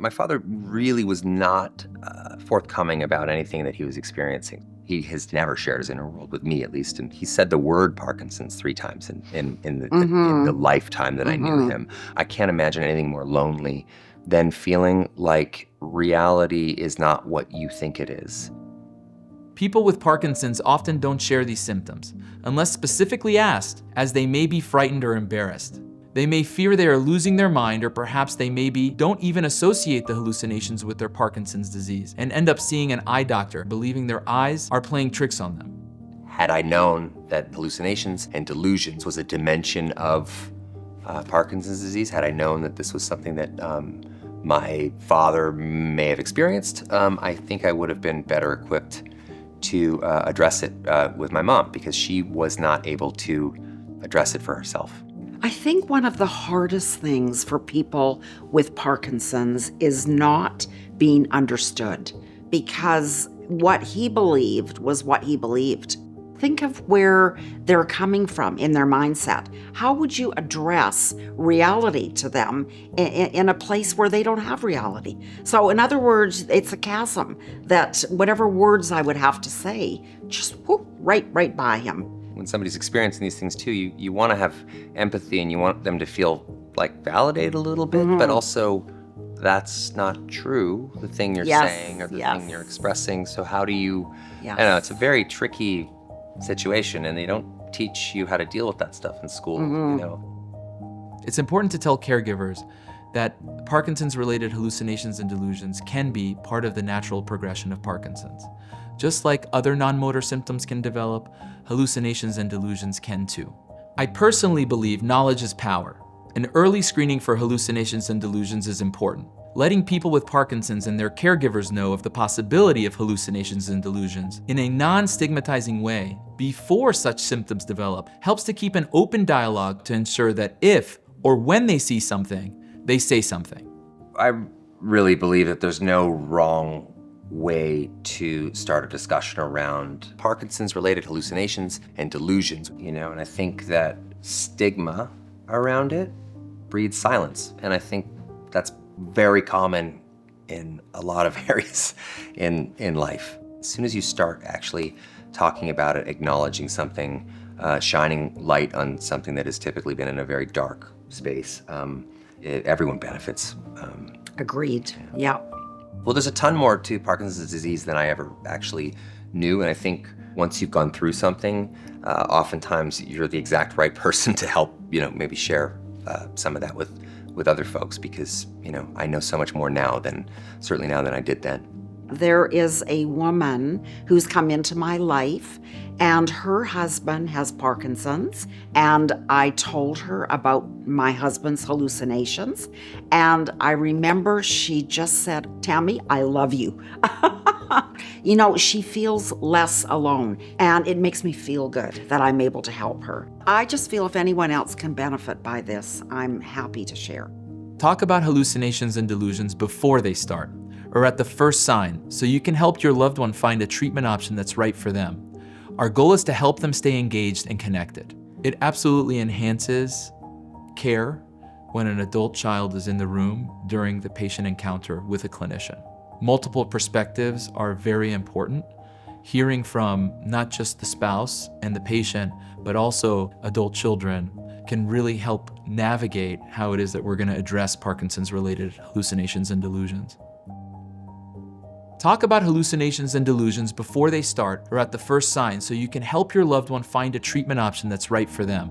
My father really was not forthcoming about anything that he was experiencing. He has never shared his inner world with me, at least, and he said the word Parkinson's 3 times in the lifetime that I knew him. I can't imagine anything more lonely than feeling like reality is not what you think it is. People with Parkinson's often don't share these symptoms, unless specifically asked, as they may be frightened or embarrassed. They may fear they are losing their mind, or perhaps they don't even associate the hallucinations with their Parkinson's disease and end up seeing an eye doctor, believing their eyes are playing tricks on them. Had I known that hallucinations and delusions was a dimension of Parkinson's disease, had I known that this was something that my father may have experienced, I think I would have been better equipped to address it with my mom, because she was not able to address it for herself. I think one of the hardest things for people with Parkinson's is not being understood, because what he believed was what he believed. Think of where they're coming from in their mindset. How would you address reality to them in a place where they don't have reality? So in other words, it's a chasm that whatever words I would have to say, just whoop, right by him. When somebody's experiencing these things too, you want to have empathy and you want them to feel like validated a little bit, but also that's not true, the thing you're saying or the thing you're expressing. So how do you, I don't know, it's a very tricky situation, and they don't teach you how to deal with that stuff in school, you know. It's important to tell caregivers that Parkinson's-related hallucinations and delusions can be part of the natural progression of Parkinson's. Just like other non-motor symptoms can develop, hallucinations and delusions can too. I personally believe knowledge is power, and early screening for hallucinations and delusions is important. Letting people with Parkinson's and their caregivers know of the possibility of hallucinations and delusions in a non-stigmatizing way before such symptoms develop helps to keep an open dialogue to ensure that if or when they see something, they say something. I really believe that there's no wrong way to start a discussion around Parkinson's-related hallucinations and delusions, you know, and I think that stigma around it breeds silence, and I think that's very common in a lot of areas in life. As soon as you start actually talking about it, acknowledging something, shining light on something that has typically been in a very dark space, everyone benefits. Agreed, yeah. Well, there's a ton more to Parkinson's disease than I ever actually knew, and I think once you've gone through something, oftentimes you're the exact right person to help, you know, maybe share some of that with other folks, because, you know, I know so much more now certainly now than I did then. There is a woman who's come into my life, and her husband has Parkinson's, and I told her about my husband's hallucinations, and I remember she just said, "Tammy, I love you." You know, she feels less alone, and it makes me feel good that I'm able to help her. I just feel if anyone else can benefit by this, I'm happy to share. Talk about hallucinations and delusions before they start, or at the first sign, so you can help your loved one find a treatment option that's right for them. Our goal is to help them stay engaged and connected. It absolutely enhances care when an adult child is in the room during the patient encounter with a clinician. Multiple perspectives are very important. Hearing from not just the spouse and the patient, but also adult children can really help navigate how it is that we're going to address Parkinson's-related hallucinations and delusions. Talk about hallucinations and delusions before they start or at the first sign, so you can help your loved one find a treatment option that's right for them.